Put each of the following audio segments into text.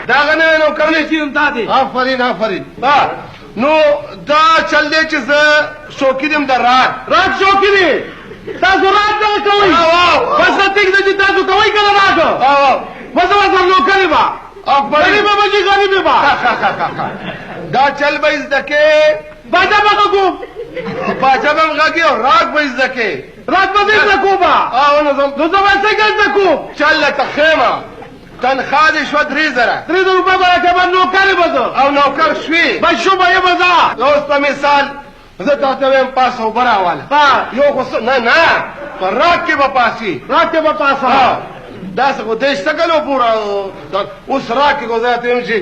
دا غنه نو کولې چې تا دي آفرین آفرین نو دا چل دی چې زه شوقي دیم د راګ شوقي دي تاسو راګ نه کوئ بس ټیک ده چې تاسو کوئ کنه راګ بس واسه نو کوي با غریب بچی غریب با دا چل به زده کې باجا به کو باجا به غږی او راګ به زده کې راګ به زده کو با نو زه څنګه زده کو چل ته خیمه تنخواه دې شوه 3000 روپۍ به راکړې به نوکر به زه او نوکر شوې بس شو به یې به زه اوس په مثال زه تاته وایم پاس اوبه راواله یو خو نه په راګ کې به پاسي راګ کې به پاسه داسې خو دېشته کلو پوره اوس راګ کې ګذرته یم چې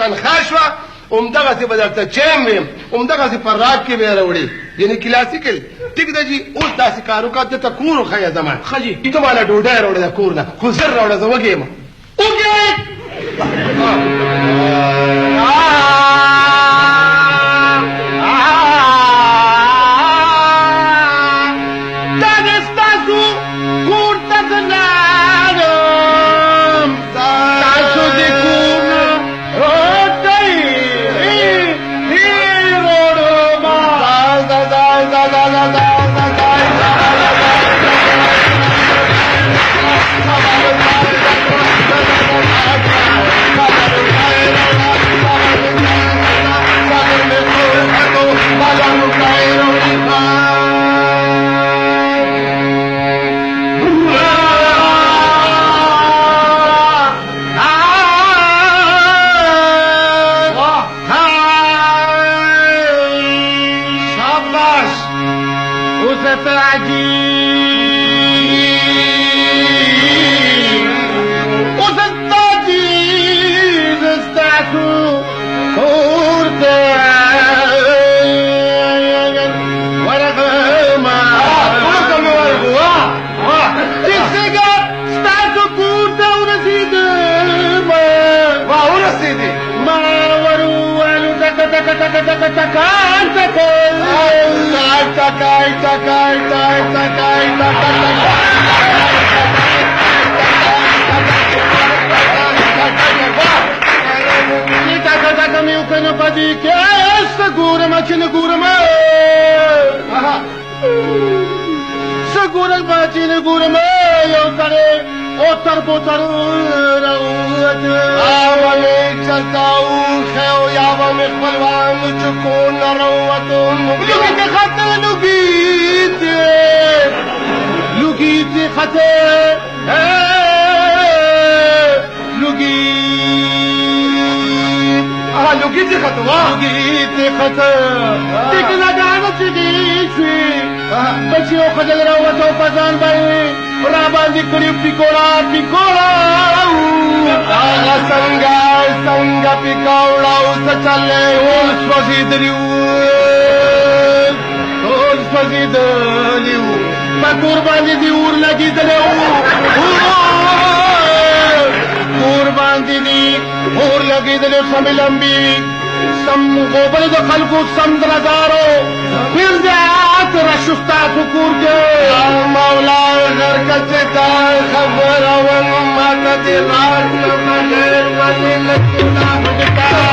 تنخواه شوه همدغسې به درته چیم ویم همدغسې په راګ کې به یې راوړې یعنې کلاسیکل ټیک ده جي اوس داسې کار وکړه دلته کور وښیه زما ښه جي ته ماله ډوډۍ راوړې ده کور نه خو زر راوړه زه وږې یم بل د خلکو سمد نظارو پھر زیات رشستا سکور کے مولا غر کچتا خبر اول ماتا دی راز نمالیر ولی نکتا